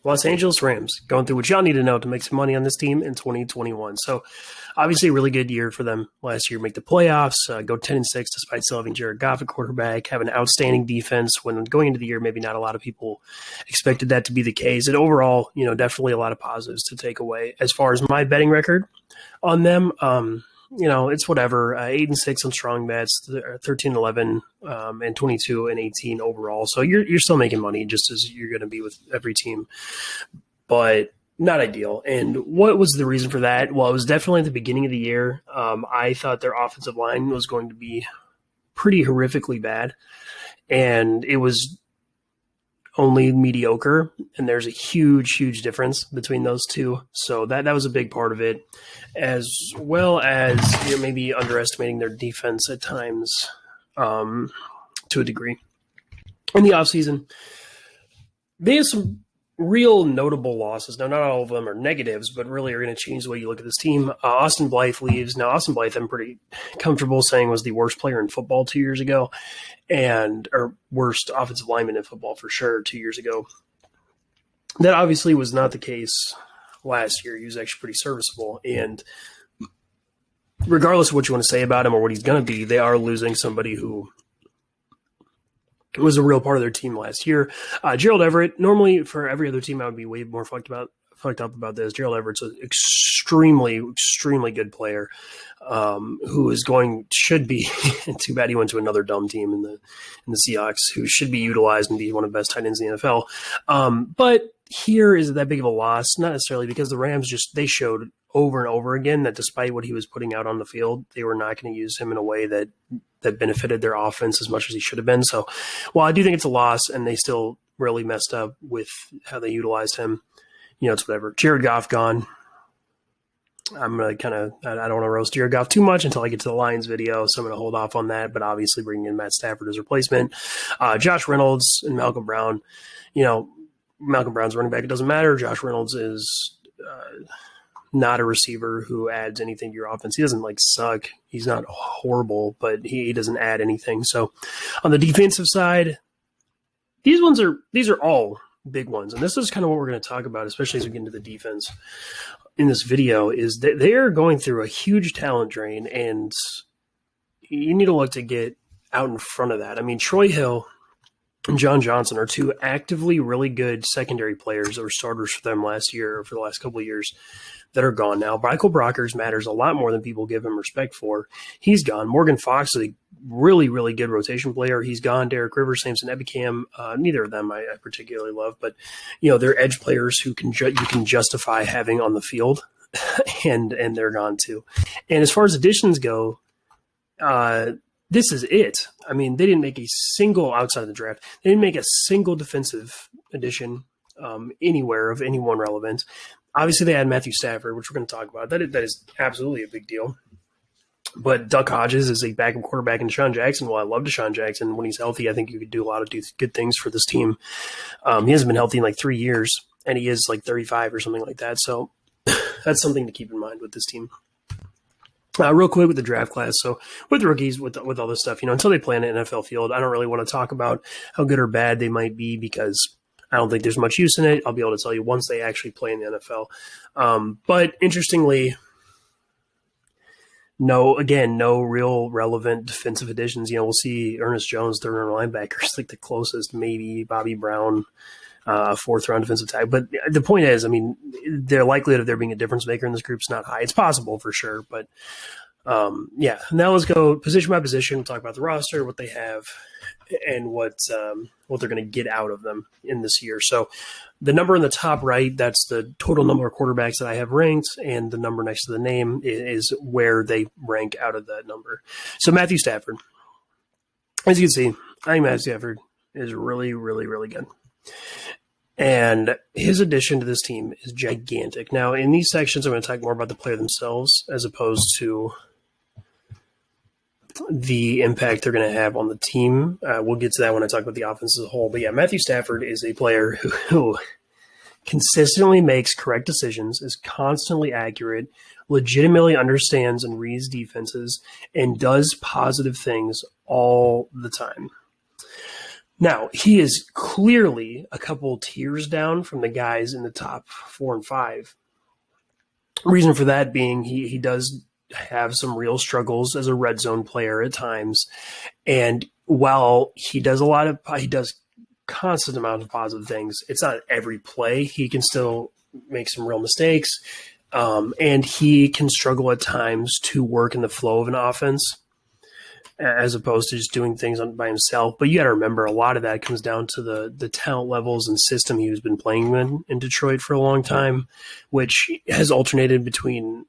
Los Angeles Rams going through what y'all need to know to make some money on this team in 2021. So obviously a really good year for them last year. Make the playoffs, go 10-6 despite still having Jared Goff at quarterback, have an outstanding defense when going into the year. Maybe not a lot of people expected that to be the case. And overall, definitely a lot of positives to take away. As far as my betting record on them, it's whatever. 8-6 on strong bets, 13-11, and 22-18 overall. So you're still making money, just as you're going to be with every team, but not ideal. And what was the reason for that? Well, it was definitely at the beginning of the year. I thought their offensive line was going to be pretty horrifically bad, and it was only mediocre, and there's a huge difference between those two. So that was a big part of it, as well as maybe underestimating their defense at times to a degree. In the offseason, they have some real notable losses. Now, not all of them are negatives, but really are going to change the way you look at this team. Austin Blythe leaves. Now, Austin Blythe, I'm pretty comfortable saying was the worst player in football 2 years ago, or worst offensive lineman in football for sure 2 years ago. That obviously was not the case last year. He was actually pretty serviceable. And regardless of what you want to say about him or what he's going to be, they are losing somebody who was a real part of their team last year. Gerald Everett, normally for every other team, I would be way more fucked up about this. Gerald Everett's an extremely good player should be, too bad he went to another dumb team in the Seahawks, who should be utilized and be one of the best tight ends in the NFL. But here is that big of a loss, not necessarily because the Rams they showed over and over again that despite what he was putting out on the field, they were not going to use him in a way that benefited their offense as much as he should have been. So while I do think it's a loss and they still really messed up with how they utilized him, it's whatever. Jared Goff gone. I'm going to I don't want to roast Jared Goff too much until I get to the Lions video, so I'm going to hold off on that, but obviously bringing in Matt Stafford as replacement. Josh Reynolds and Malcolm Brown. Malcolm Brown's running back. It doesn't matter. Josh Reynolds is not a receiver who adds anything to your offense. He doesn't suck. He's not horrible, but he doesn't add anything. So on the defensive side, these are all big ones. And this is kind of what we're going to talk about, especially as we get into the defense in this video, is that they are going through a huge talent drain, and you need to look to get out in front of that. I mean, Troy Hill and John Johnson are two actively really good secondary players that were starters for them last year or for the last couple of years that are gone now. Michael Brockers matters a lot more than people give him respect for. He's gone. Morgan Fox is a really, really good rotation player. He's gone. Derek Rivers, Samson Ebicam, neither of them I particularly love, but they're edge players who you can justify having on the field, and they're gone too. And as far as additions go, this is it. I mean, they didn't make a single outside of the draft. They didn't make a single defensive addition anywhere of anyone relevant. Obviously, they had Matthew Stafford, which we're going to talk about. That is absolutely a big deal. But Duck Hodges is a backup quarterback, and Deshaun Jackson. Well, I love Deshaun Jackson. When he's healthy, I think you could do a lot of good things for this team. He hasn't been healthy in 3 years, and he is 35 or something like that. So that's something to keep in mind with this team. Real quick with the draft class. So with the rookies, with all this stuff, until they play on an NFL field, I don't really want to talk about how good or bad they might be because I don't think there's much use in it. I'll be able to tell you once they actually play in the NFL. But interestingly, no real relevant defensive additions. We'll see Ernest Jones, third-round linebacker, is the closest, maybe Bobby Brown, fourth-round defensive tackle. But the point is, the likelihood of there being a difference maker in this group is not high. It's possible for sure, but now let's go position by position. We'll talk about the roster, what they have, and what they're going to get out of them in this year. So the number in the top right, that's the total number of quarterbacks that I have ranked, and the number next to the name is where they rank out of that number. So Matthew Stafford, as you can see, I think Matthew Stafford is really, really, really good. And his addition to this team is gigantic. Now, in these sections, I'm going to talk more about the player themselves as opposed to the impact they're going to have on the team. We'll get to that when I talk about the offense as a whole. But yeah, Matthew Stafford is a player who consistently makes correct decisions, is constantly accurate, legitimately understands and reads defenses, and does positive things all the time. Now, he is clearly a couple tiers down from the guys in the top 4 and 5. Reason for that being he does have some real struggles as a red zone player at times. And while he does constant amount of positive things, it's not every play. He can still make some real mistakes. And he can struggle at times to work in the flow of an offense as opposed to just doing things by himself. But you got to remember, a lot of that comes down to the talent levels and system he's been playing in Detroit for a long time, which has alternated between,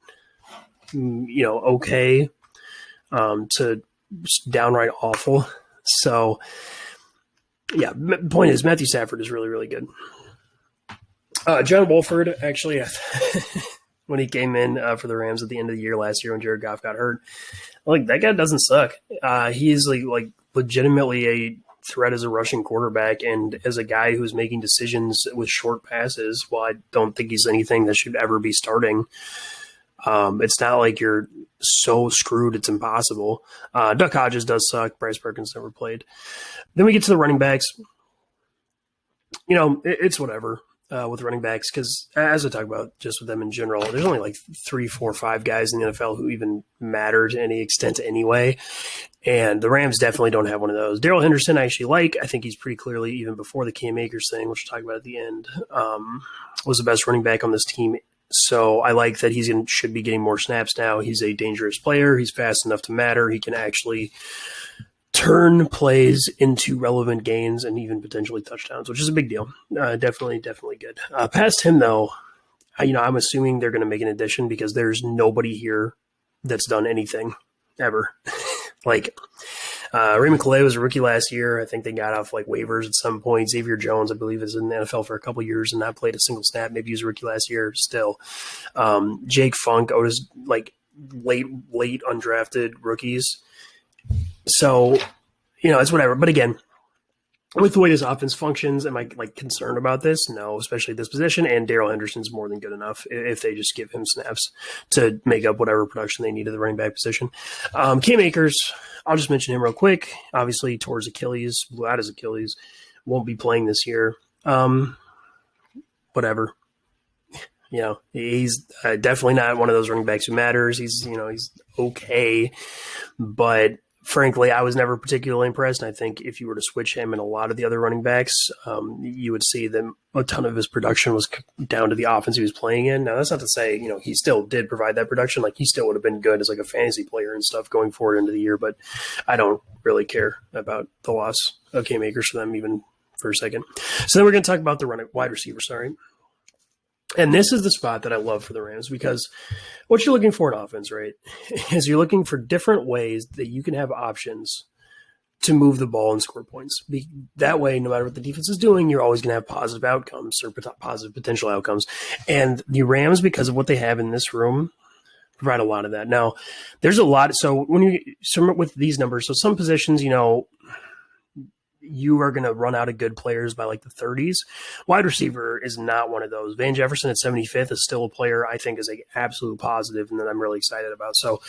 okay to downright awful. So, yeah, the point is Matthew Stafford is really, really good. John Wolford, actually, when he came in for the Rams at the end of the year last year when Jared Goff got hurt, like, that guy doesn't suck. He's like legitimately a threat as a rushing quarterback and as a guy who's making decisions with short passes. Well, I don't think he's anything that should ever be starting. It's not like you're so screwed it's impossible. Duck Hodges does suck. Bryce Perkins never played. Then we get to the running backs. It's whatever. With running backs, because as I talk about just with them in general, there's only like 3, 4, 5 guys in the NFL who even matter to any extent anyway. And the Rams definitely don't have one of those. Darrell Henderson, I actually like. I think he's pretty clearly, even before the Cam Akers thing, which we'll talk about at the end, was the best running back on this team. So I like that should be getting more snaps now. He's a dangerous player. He's fast enough to matter. He can actually turn plays into relevant gains and even potentially touchdowns, which is a big deal. Definitely good. Past him, though, I'm assuming they're going to make an addition because there's nobody here that's done anything ever. Like, Raymond Calais was a rookie last year. I think they got off like waivers at some point. Xavier Jones, I believe, is in the NFL for a couple years and not played a single snap. Maybe he was a rookie last year still. Jake Funk, Otis, like late undrafted rookies. So, it's whatever. But again, with the way this offense functions, am I concerned about this? No, especially this position. And Darrell Henderson's more than good enough if they just give him snaps to make up whatever production they need at the running back position. Cam Akers, I'll just mention him real quick. Obviously, tore his Achilles, blew out his Achilles, won't be playing this year. Whatever. He's definitely not one of those running backs who matters. He's okay, but frankly, I was never particularly impressed. And I think if you were to switch him and a lot of the other running backs, you would see that a ton of his production was down to the offense he was playing in. Now, that's not to say, he still did provide that production. Like, he still would have been good as like a fantasy player and stuff going forward into the year, but I don't really care about the loss of Cam Akers for them even for a second. So then we're going to talk about the wide receiver, And this is the spot that I love for the Rams because what you're looking for in offense, right, is you're looking for different ways that you can have options to move the ball and score points. That way, no matter what the defense is doing, you're always going to have positive outcomes or positive potential outcomes. And the Rams, because of what they have in this room, provide a lot of that. Now, there's a lot. So with these numbers, so some positions, you are going to run out of good players by like the 30s. Wide receiver is not one of those. Van Jefferson at 75th is still a player I think is an absolute positive and that I'm really excited about. So,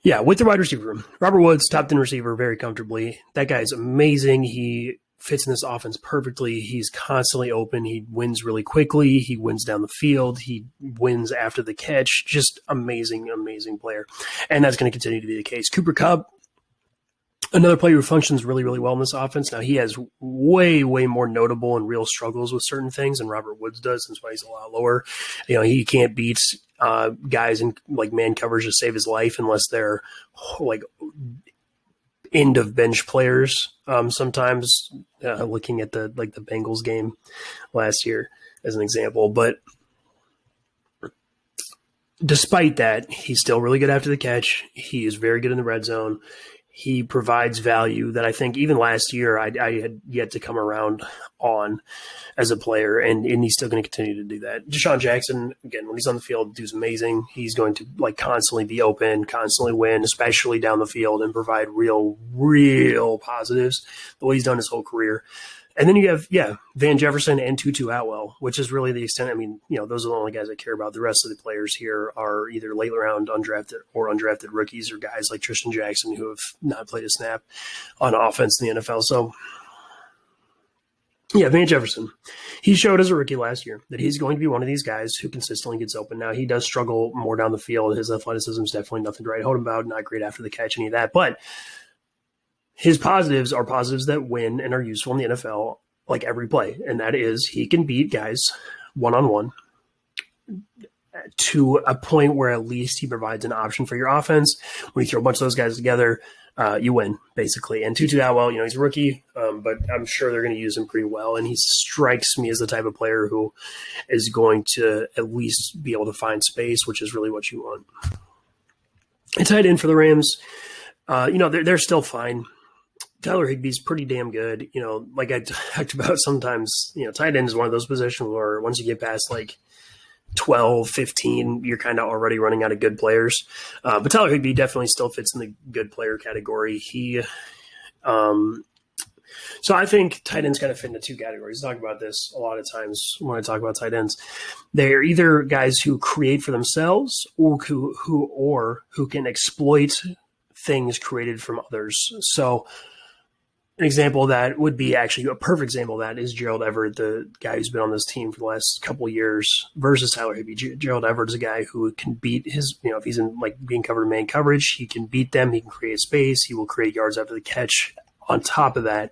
yeah, with the wide receiver room, Robert Woods, top 10 receiver very comfortably. That guy is amazing. He fits in this offense perfectly. He's constantly open. He wins really quickly. He wins down the field. He wins after the catch. Just amazing, amazing player. And that's going to continue to be the case. Cooper Kupp, another player who functions really, really well in this offense. Now, he has way, way more notable and real struggles with certain things than Robert Woods does. That's why he's a lot lower. He can't beat guys in like man coverage to save his life unless they're like end of bench players. Sometimes looking at the Bengals game last year as an example, but despite that, he's still really good after the catch. He is very good in the red zone. He provides value that I think even last year I had yet to come around on as a player, and he's still going to continue to do that. Deshaun Jackson, again, when he's on the field, dude's amazing. He's going to constantly be open, constantly win, especially down the field, and provide real, real positives the way he's done his whole career. And then you have, Van Jefferson and Tutu Atwell, which is really the extent. I mean, those are the only guys I care about. The rest of the players here are either late round undrafted or undrafted rookies or guys like Tristan Jackson who have not played a snap on offense in the NFL. So Yeah, Van Jefferson. He showed as a rookie last year that he's going to be one of these guys who consistently gets open. Now, he does struggle more down the field. His athleticism is definitely nothing to write home about, not great after the catch, any of that. But his positives are positives that win and are useful in the NFL like every play. And that is he can beat guys one-on-one to a point where at least he provides an option for your offense. When you throw a bunch of those guys together, you win, basically. And Tutu Atwell, he's a rookie, but I'm sure they're going to use him pretty well. And he strikes me as the type of player who is going to at least be able to find space, which is really what you want. And tight end for the Rams, they're still fine. Tyler Higbee's pretty damn good. Like I talked about sometimes, tight end is one of those positions where once you get past like 12, 15, you're kind of already running out of good players. But Tyler Higbee definitely still fits in the good player category. So I think tight ends kind of fit into two categories. I talk about this a lot of times when I talk about tight ends. They're either guys who create for themselves or who can exploit things created from others. So an example of that would be actually a perfect example of that is Gerald Everett, the guy who's been on this team for the last couple of years versus Tyler Higbee. Gerald Everett is a guy who can beat his, if he's in like being covered in man coverage, he can beat them. He can create space. He will create yards after the catch on top of that.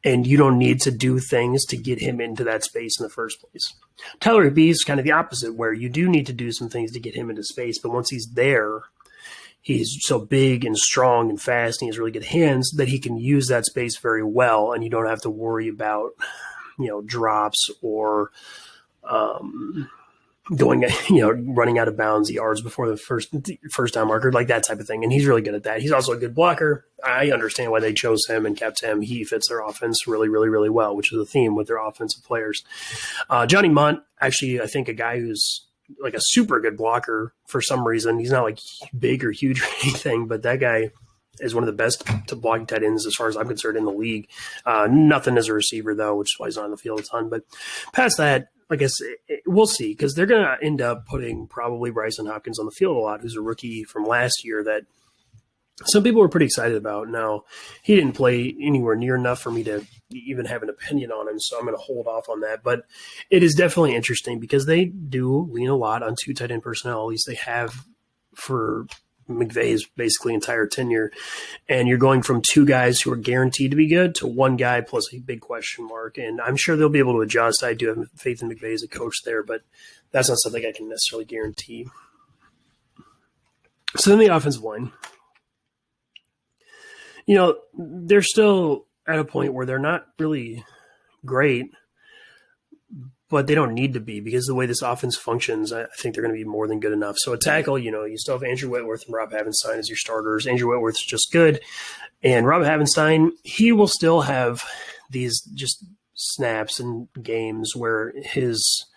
And you don't need to do things to get him into that space in the first place. Tyler Higbee is kind of the opposite, where you do need to do some things to get him into space. But once he's there, he's so big and strong and fast, and he has really good hands that he can use that space very well, and you don't have to worry about, drops or running out of bounds yards before the first down marker, like that type of thing. And he's really good at that. He's also a good blocker. I understand why they chose him and kept him. He fits their offense really, really, really well, which is a theme with their offensive players. Johnny Munt, actually, I think a guy who's like a super good blocker for some reason. He's not like big or huge or anything, but that guy is one of the best to block tight ends as far as I'm concerned in the league. Nothing as a receiver though, which is why he's not on the field a ton. But past that, I guess we'll see, because they're going to end up putting probably Bryson Hopkins on the field a lot, who's a rookie from last year that some people were pretty excited about. Now, he didn't play anywhere near enough for me to even have an opinion on him, so I'm going to hold off on that. But it is definitely interesting because they do lean a lot on two tight end personnel. At least they have for McVay's basically entire tenure. And you're going from two guys who are guaranteed to be good to one guy plus a big question mark. And I'm sure they'll be able to adjust. I do have faith in McVay as a coach there, but that's not something I can necessarily guarantee. So then the offensive line. They're still at a point where they're not really great, but they don't need to be because the way this offense functions, I think they're going to be more than good enough. So a tackle, you still have Andrew Whitworth and Rob Havenstein as your starters. Andrew Whitworth's just good. And Rob Havenstein, he will still have these just snaps and games where his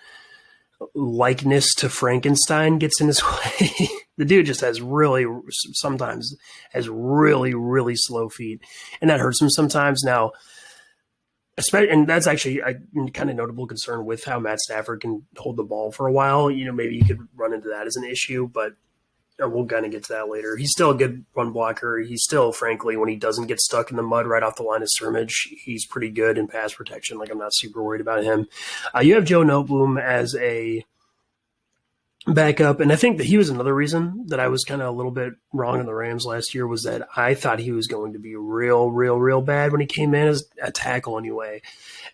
likeness to Frankenstein gets in his way. The dude just sometimes has really, really slow feet, and that hurts him sometimes. Now, and that's actually a kind of notable concern with how Matt Stafford can hold the ball for a while. Maybe you could run into that as an issue, but we'll kind of get to that later. He's still a good run blocker. He's still, frankly, when he doesn't get stuck in the mud right off the line of scrimmage, he's pretty good in pass protection. Like, I'm not super worried about him. You have Joe Noteboom as a backup, and I think that he was another reason that I was kind of a little bit wrong on the Rams last year, was that I thought he was going to be real, real, real bad when he came in as a tackle anyway.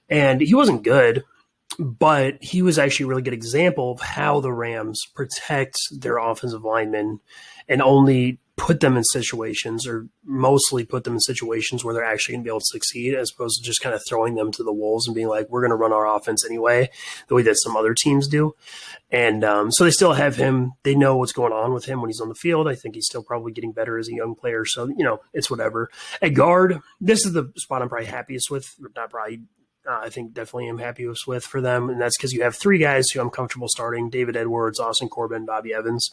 And he wasn't good, but he was actually a really good example of how the Rams protect their offensive linemen and only put them in situations, or mostly put them in situations, where they're actually going to be able to succeed, as opposed to just kind of throwing them to the wolves and being like, we're going to run our offense anyway, the way that some other teams do. And so they still have him. They know what's going on with him when he's on the field. I think he's still probably getting better as a young player. So, it's whatever. At guard, this is the spot I'm probably happiest with. Not probably, I think definitely am happiest with for them. And that's because you have three guys who I'm comfortable starting: David Edwards, Austin Corbin, Bobby Evans.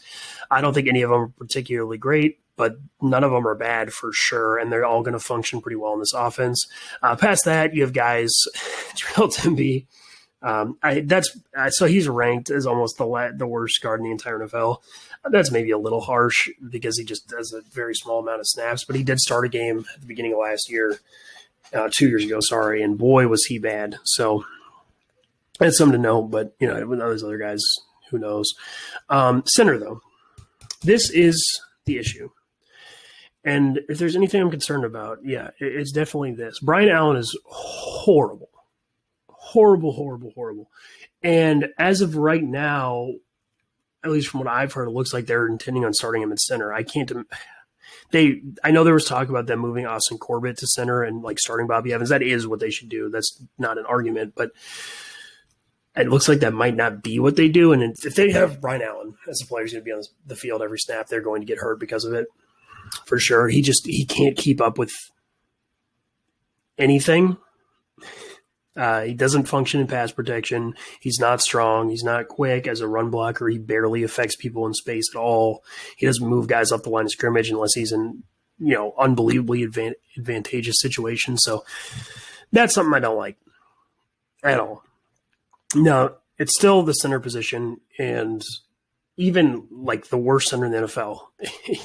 I don't think any of them are particularly great, but none of them are bad for sure. And they're all going to function pretty well in this offense. Past that, you have guys, Terrell Timby. So he's ranked as almost the worst guard in the entire NFL. That's maybe a little harsh because he just does a very small amount of snaps, but he did start a game at the beginning of last year 2 years ago, sorry, and boy, was he bad. So that's something to know, but, with those other guys, who knows? Center, though. This is the issue. And if there's anything I'm concerned about, it's definitely this. Brian Allen is horrible. Horrible, horrible, horrible. And as of right now, at least from what I've heard, it looks like they're intending on starting him at center. I know there was talk about them moving Austin Corbett to center and starting Bobby Evans. That is what they should do. That's not an argument, but it looks like that might not be what they do. And if they have Brian Allen as a player who's going to be on the field every snap, they're going to get hurt because of it. For sure. He can't keep up with anything. He doesn't function in pass protection. He's not strong. He's not quick as a run blocker. He barely affects people in space at all. He doesn't move guys up the line of scrimmage unless he's in, unbelievably advantageous situations. So that's something I don't like at all. No, it's still the center position, and even the worst center in the NFL,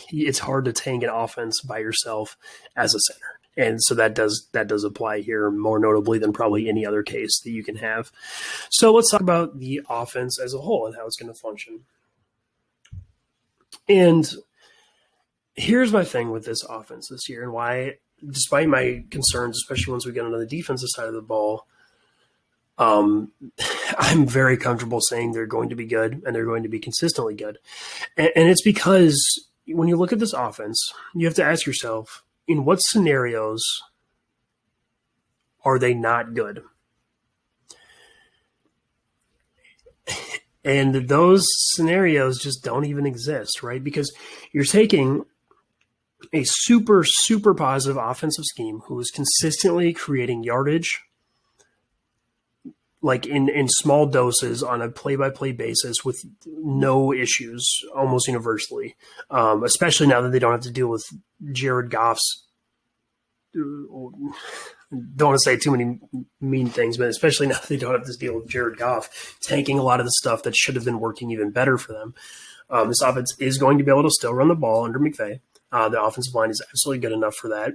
it's hard to tank an offense by yourself as a center. And so that does apply here more notably than probably any other case that you can have. So let's talk about the offense as a whole and how it's going to function. And here's my thing with this offense this year and why, despite my concerns, especially once we get onto the defensive side of the ball, I'm very comfortable saying they're going to be good and they're going to be consistently good. And it's because when you look at this offense, you have to ask yourself, in what scenarios are they not good? And those scenarios just don't even exist, right? Because you're taking a super, super positive offensive scheme who is consistently creating yardage, in small doses on a play-by-play basis with no issues almost universally, especially now that they don't have to deal with Jared Goff's – don't want to say too many mean things, but especially now that they don't have to deal with Jared Goff tanking a lot of the stuff that should have been working even better for them. This offense is going to be able to still run the ball under McVay. The offensive line is absolutely good enough for that.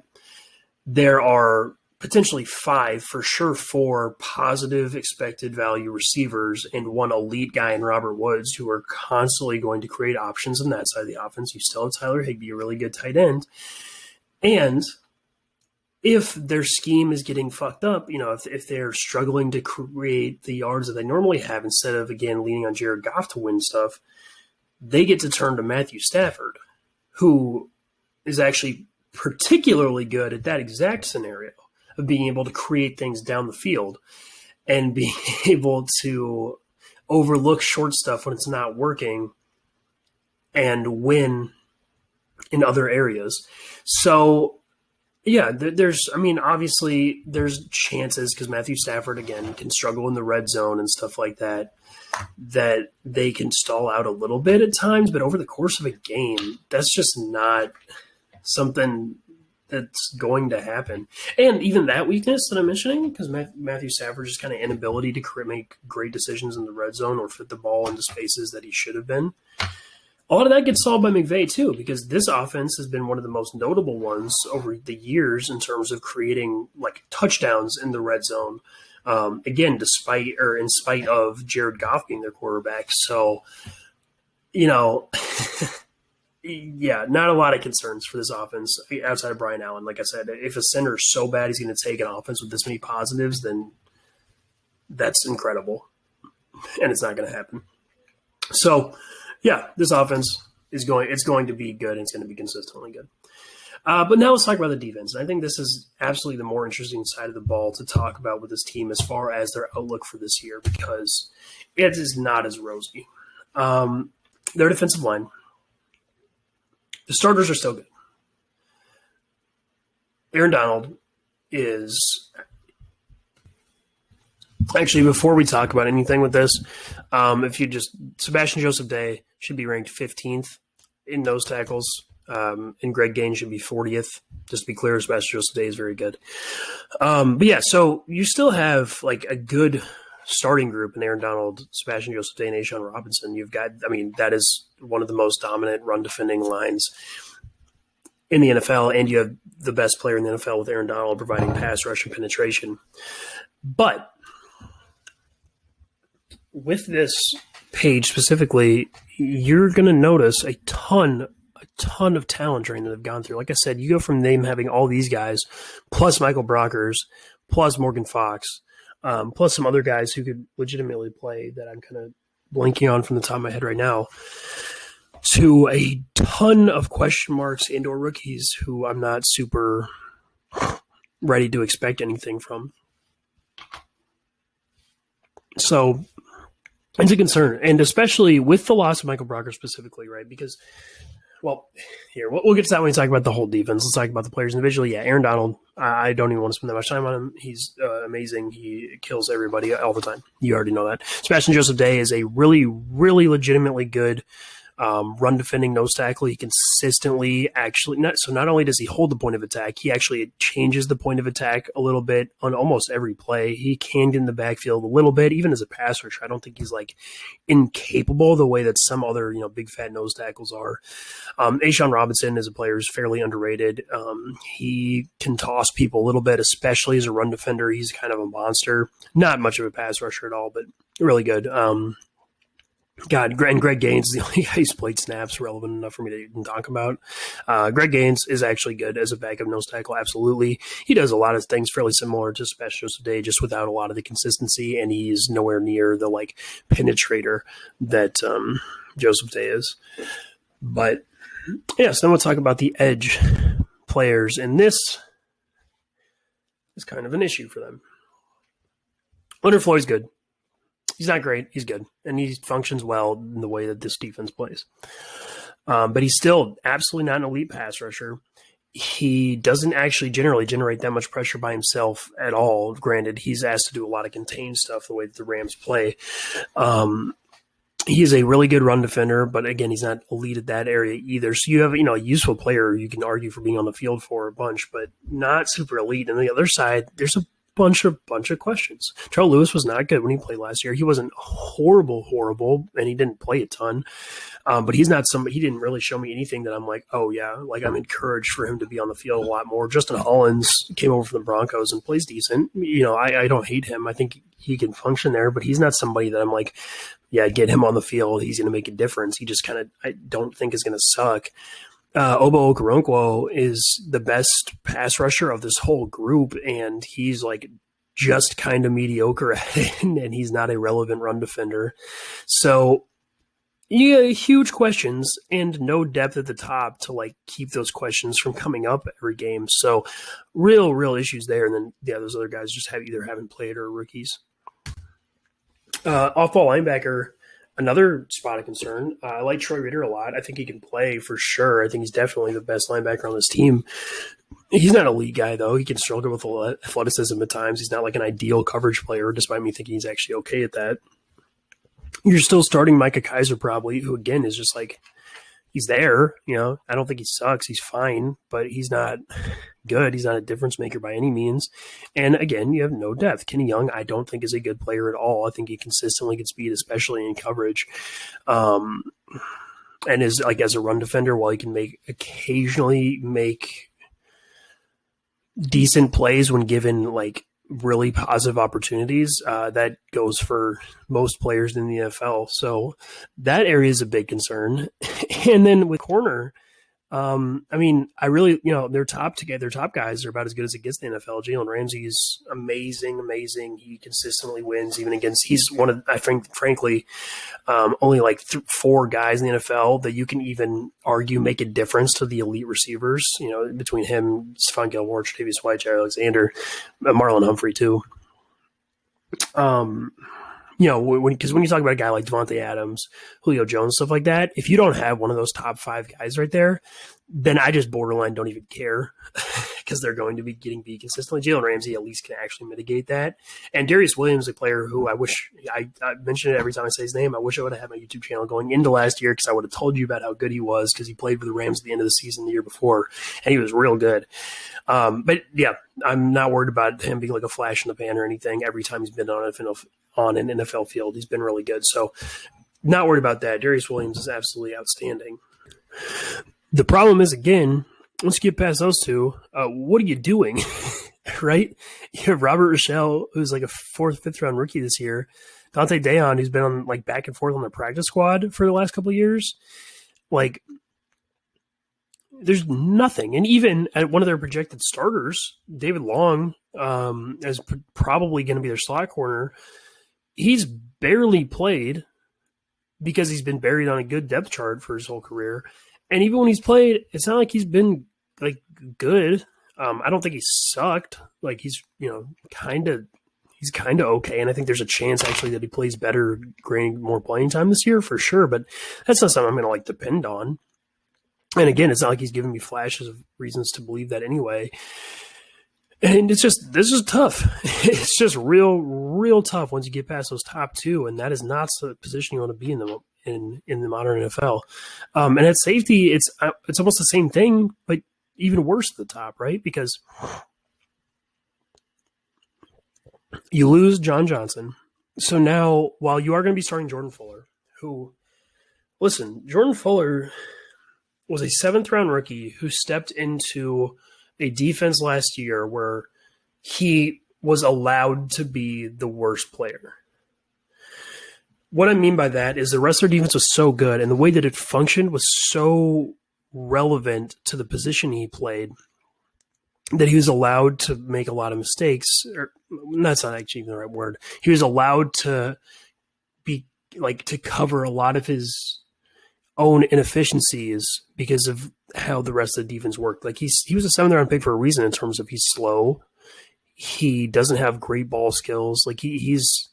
There are – potentially 5, for sure 4 positive expected value receivers and 1 elite guy in Robert Woods who are constantly going to create options on that side of the offense. You still have Tyler HIGBEE, a really good tight end. And if their scheme is getting fucked up, if they're struggling to create the yards that they normally have instead of, again, leaning on Jared Goff to win stuff, they get to turn to Matthew Stafford, who is actually particularly good at that exact scenario of being able to create things down the field and being able to overlook short stuff when it's not working and win in other areas. So, obviously there's chances because Matthew Stafford, again, can struggle in the red zone and stuff like that they can stall out a little bit at times, but over the course of a game, that's just not something that's going to happen. And even that weakness that I'm mentioning, because Matthew Stafford's just kind of inability to make great decisions in the red zone or fit the ball into spaces that he should have been, a lot of that gets solved by McVay too, because this offense has been one of the most notable ones over the years in terms of creating touchdowns in the red zone. Again, in spite of Jared Goff being their quarterback. So, yeah, not a lot of concerns for this offense outside of Brian Allen. Like I said, if a center is so bad he's going to take an offense with this many positives, then that's incredible, and it's not going to happen. So, yeah, this offense is going to be good, and it's going to be consistently good. But now let's talk about the defense. And I think this is absolutely the more interesting side of the ball to talk about with this team as far as their outlook for this year, because it is not as rosy. Their defensive line, the starters are still good. Aaron Donald is actually, before we talk about anything with this, Sebastian Joseph Day should be ranked 15th in nose tackles, and Greg Gaines should be 40th. Just to be clear, Sebastian Joseph Day is very good. But yeah, so you still have a good starting group in Aaron Donald, Sebastian Joseph Day, and A'Shawn Robinson. You've got, that is one of the most dominant run defending lines in the NFL, and you have the best player in the NFL with Aaron Donald providing pass rush and penetration. But with this page specifically, you're going to notice a ton of talent training that have gone through. Like I said, you go from them having all these guys, plus Michael Brockers, plus Morgan Fox, plus some other guys who could legitimately play that I'm kind of blanking on from the top of my head right now, to a ton of question marks and or rookies who I'm not super ready to expect anything from. So it's a concern, and especially with the loss of Michael Brockers specifically, right? Because, well, here, we'll get to that when we talk about the whole defense. Let's talk about the players individually. Yeah, Aaron Donald, I don't even want to spend that much time on him. He's amazing. He kills everybody all the time. You already know that. Sebastian Joseph-Day is a really, really legitimately good run defending nose tackle. He consistently not only does he hold the point of attack, he actually changes the point of attack a little bit on almost every play. He can get in the backfield a little bit, even as a pass rusher. I don't think he's like incapable the way that some other, big fat nose tackles are. A'Shawn Robinson as a player is fairly underrated. He can toss people a little bit, especially as a run defender. He's kind of a monster. Not much of a pass rusher at all, but really good. And Greg Gaines is the only guy who's played snaps relevant enough for me to even talk about. Greg Gaines is actually good as a backup nose tackle, absolutely. He does a lot of things fairly similar to Sebastian Joseph-Day, just without a lot of the consistency, and he's nowhere near the penetrator that Joseph-Day is. But yes, then we'll talk about the edge players, and this is kind of an issue for them. Leonard Floyd's good. He's not great. He's good. And he functions well in the way that this defense plays. But he's still absolutely not an elite pass rusher. He doesn't actually generally generate that much pressure by himself at all. Granted, he's asked to do a lot of contained stuff the way that the Rams play. He is a really good run defender, but again, he's not elite at that area either. So you have, a useful player you can argue for being on the field for a bunch, but not super elite. And on the other side, there's a bunch of questions. Terrell Lewis was not good when he played last year. He wasn't horrible, and he didn't play a ton. But he's not somebody. He didn't really show me anything that I'm like, oh yeah, I'm encouraged for him to be on the field a lot more. Justin Hollins came over from the Broncos and plays decent. I don't hate him. I think he can function there, but he's not somebody that I'm like, yeah, get him on the field. He's going to make a difference. He just I don't think is going to suck. Obo Okoronkwo is the best pass rusher of this whole group, and he's just kind of mediocre at it, and he's not a relevant run defender. So huge questions and no depth at the top to keep those questions from coming up every game. So real issues there. And then those other guys just either haven't played or are rookies. Off-ball linebacker, another spot of concern. I like Troy Ritter a lot. I think he can play for sure. I think he's definitely the best linebacker on this team. He's not a lead guy, though. He can struggle with athleticism at times. He's not an ideal coverage player, despite me thinking he's actually okay at that. You're still starting Micah Kaiser probably, who, again, is just he's there. I don't think he sucks. He's fine, but he's not good. He's not a difference maker by any means. And again, you have no depth. Kenny Young, I don't think is a good player at all. I think he consistently gets beat, especially in coverage. And is as a run defender, while he can occasionally make decent plays when given really positive opportunities, that goes for most players in the NFL. So that area is a big concern. And then with corner, I really, their top guys are about as good as it gets in the NFL. Jalen Ramsey's amazing. He consistently wins, even against, he's one of, I think, frankly, only 4 guys in the NFL that you can even argue make a difference to the elite receivers, between him, Stephon Gilmore, Tre'Davious White, Jair Alexander, Marlon Humphrey too. Because when you talk about a guy like Devontae Adams, Julio Jones, stuff like that, if you don't have one of those top 5 guys right there, then I just borderline don't even care because they're going to be getting beat consistently. Jalen Ramsey at least can actually mitigate that. And Darius Williams, a player who I wish I mention it every time I say his name. I wish I would have had my YouTube channel going into last year because I would have told you about how good he was because he played for the Rams at the end of the season the year before, and he was real good. But yeah, I'm not worried about him being a flash in the pan or anything. Every time he's been on an NFL field, he's been really good. So not worried about that. Darius Williams is absolutely outstanding. The problem is, again, once you get past those two, what are you doing? Right? You have Robert Rochelle, who's like a 4th, 5th round rookie this year. Dante Deon, who's been on like back and forth on the practice squad for the last couple of years. Like, there's nothing. And even at one of their projected starters, David Long, is probably going to be their slot corner. He's barely played because he's been buried on a good depth chart for his whole career. And even when he's played, it's not like he's been like good. I don't think he sucked. Like, he's kind of okay. And I think there's a chance actually that he plays better, gaining more playing time this year for sure. But that's not something I'm going to like depend on. And again, it's not like he's giving me flashes of reasons to believe that anyway. And this is tough. It's just real tough once you get past those top two, and that is not the position you want to be in the modern NFL. And at safety, it's almost the same thing, but even worse at the top, right? Because you lose John Johnson. So now, while you are going to be starting Jordan Fuller, Jordan Fuller was a 7th round rookie who stepped into a defense last year where he was allowed to be the worst player. What I mean by that is the rest of their defense was so good, and the way that it functioned was so relevant to the position he played that he was allowed to make a lot of mistakes. Or that's not actually even the right word. He was allowed to to cover a lot of his own inefficiencies because of how the rest of the defense worked. Like, he was a 7th round pick for a reason in terms of he's slow. He doesn't have great ball skills. Like, he's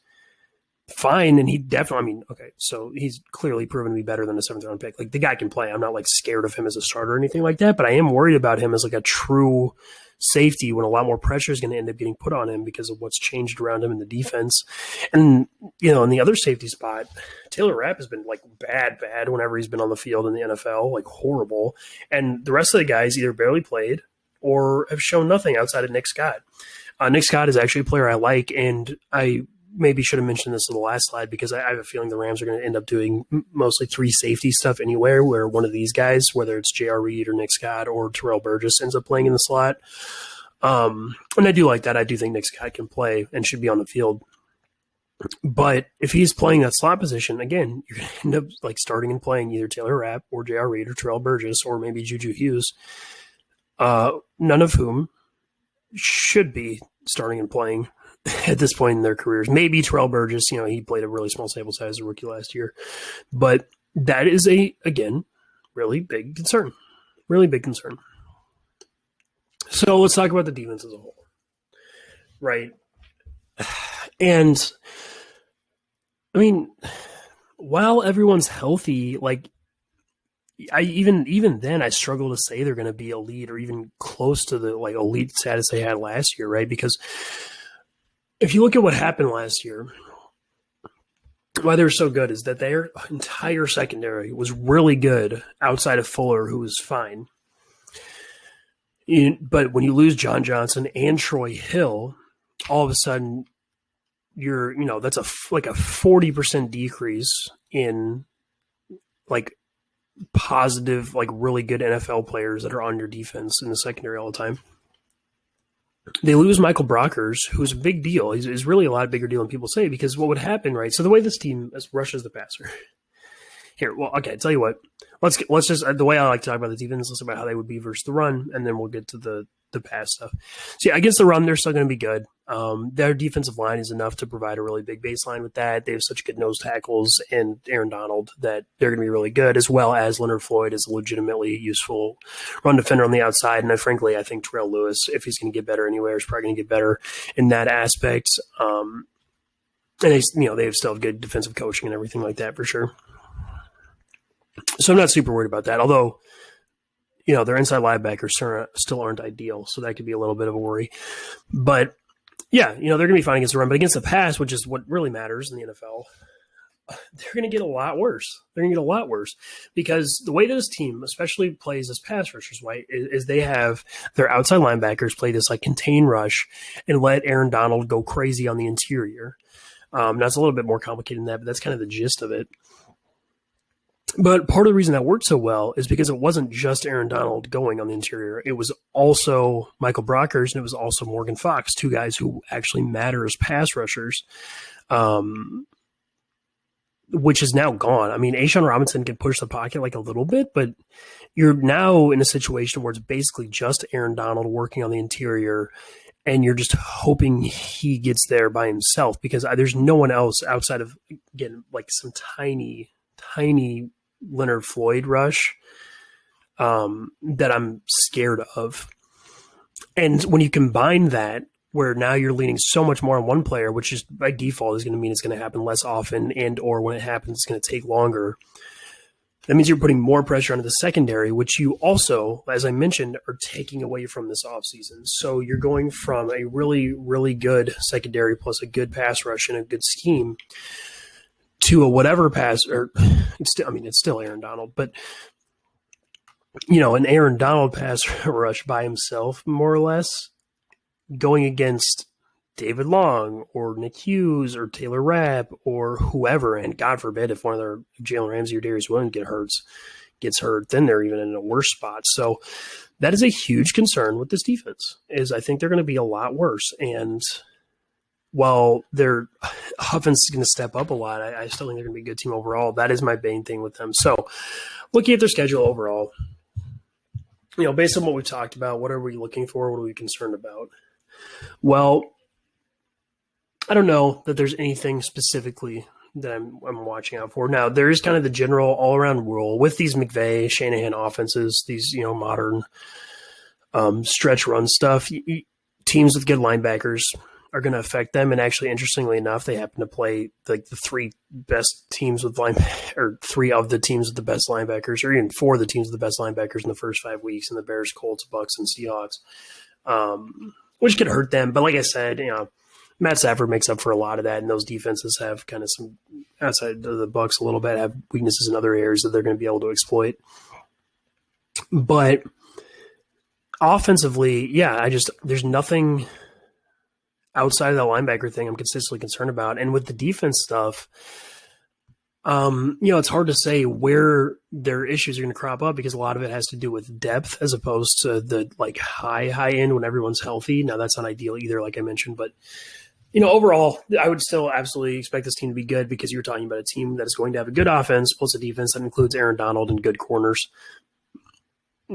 fine. And he definitely, so he's clearly proven to be better than a 7th round pick. Like, the guy can play. I'm not like scared of him as a starter or anything like that, but I am worried about him as like a true safety when a lot more pressure is going to end up getting put on him because of what's changed around him in the defense. And, in the other safety spot, Taylor Rapp has been like bad whenever he's been on the field in the NFL, like horrible. And the rest of the guys either barely played or have shown nothing outside of Nick Scott. Nick Scott is actually a player I like, and I maybe should have mentioned this in the last slide because I have a feeling the Rams are going to end up doing mostly 3 safety stuff anywhere where one of these guys, whether it's J.R. Reed or Nick Scott or Terrell Burgess, ends up playing in the slot. And I do like that. I do think Nick Scott can play and should be on the field. But if he's playing that slot position, again, you're going to end up like starting and playing either Taylor Rapp or J.R. Reed or Terrell Burgess or maybe Juju Hughes, none of whom should be starting and playing at this point in their careers. Maybe Terrell Burgess, he played a really small sample size as a rookie last year. But that is again, really big concern. Really big concern. So let's talk about the defense as a whole. Right. And while everyone's healthy, like even then I struggle to say they're going to be elite or even close to the like elite status they had last year, right? Because if you look at what happened last year, why they were so good is that their entire secondary was really good outside of Fuller, who was fine. But when you lose John Johnson and Troy Hill, all of a sudden that's a 40% decrease in like positive, like really good NFL players that are on your defense in the secondary all the time. They lose Michael Brockers, who's a big deal. He's really a lot bigger deal than people say, because what would happen, right? So the way this team rushes the passer. Here, well, okay, tell you what. Let's just the way I like to talk about the defense, let's talk about how they would be versus the run, and then we'll get to the pass stuff. So yeah, against the run, they're still going to be good. Their defensive line is enough to provide a really big baseline with that. They have such good nose tackles and Aaron Donald that they're going to be really good, as well as Leonard Floyd is a legitimately useful run defender on the outside. And I think Terrell Lewis, if he's going to get better anywhere, is probably going to get better in that aspect. And they still have good defensive coaching and everything like that for sure. So I'm not super worried about that, although, their inside linebackers still aren't ideal, so that could be a little bit of a worry. But, yeah, they're going to be fine against the run. But against the pass, which is what really matters in the NFL, they're going to get a lot worse. They're going to get a lot worse because the way that this team especially plays as pass rushers, right, is they have their outside linebackers play this like contain rush and let Aaron Donald go crazy on the interior. Now, it's a little bit more complicated than that, but that's kind of the gist of it. But part of the reason that worked so well is because it wasn't just Aaron Donald going on the interior. It was also Michael Brockers, and it was also Morgan Fox, two guys who actually matter as pass rushers, which is now gone. I mean, A'Shaun Robinson can push the pocket like a little bit, but you're now in a situation where it's basically just Aaron Donald working on the interior, and you're just hoping he gets there by himself because there's no one else outside of, again, like some tiny Leonard Floyd rush that I'm scared of. And when you combine that, where now you're leaning so much more on one player, which is by default is going to mean it's going to happen less often, and or when it happens, it's going to take longer. That means you're putting more pressure onto the secondary, which you also, as I mentioned, are taking away from this offseason. So you're going from a really, really good secondary plus a good pass rush and a good scheme to a whatever pass, or it's still Aaron Donald, but an Aaron Donald pass rush by himself, more or less, going against David Long or Nick Hughes or Taylor Rapp or whoever, and God forbid if one of their Jalen Ramsey or Darius Williams gets hurt, then they're even in a worse spot. So that is a huge concern with this defense. Is I think they're going to be a lot worse. And while their offense is going to step up a lot, I still think they're going to be a good team overall. That is my main thing with them. So looking at their schedule overall, based on what we've talked about, what are we looking for? What are we concerned about? Well, I don't know that there's anything specifically that I'm watching out for. Now, there is kind of the general all-around rule with these McVay, Shanahan offenses, these modern stretch run stuff. Teams with good linebackers are going to affect them, and actually, interestingly enough, they happen to play like the three best teams with or three of the teams with the best linebackers, or even four of the teams with the best linebackers in the first 5 weeks, in the Bears, Colts, Bucks, and Seahawks, which could hurt them. But like I said, Matt Stafford makes up for a lot of that, and those defenses have kind of some, outside of the Bucks a little bit, have weaknesses in other areas that they're going to be able to exploit. But offensively, there's nothing outside of that linebacker thing I'm consistently concerned about. And with the defense stuff, it's hard to say where their issues are going to crop up because a lot of it has to do with depth as opposed to the high end when everyone's healthy. Now that's not ideal either, like I mentioned, but overall, I would still absolutely expect this team to be good because you're talking about a team that is going to have a good offense plus a defense that includes Aaron Donald and good corners.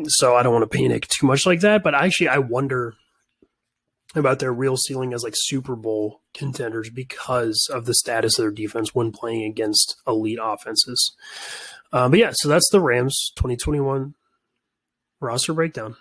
So I don't want to panic too much like that, but actually I wonder about their real ceiling as Super Bowl contenders because of the status of their defense when playing against elite offenses. So that's the Rams 2021 roster breakdown.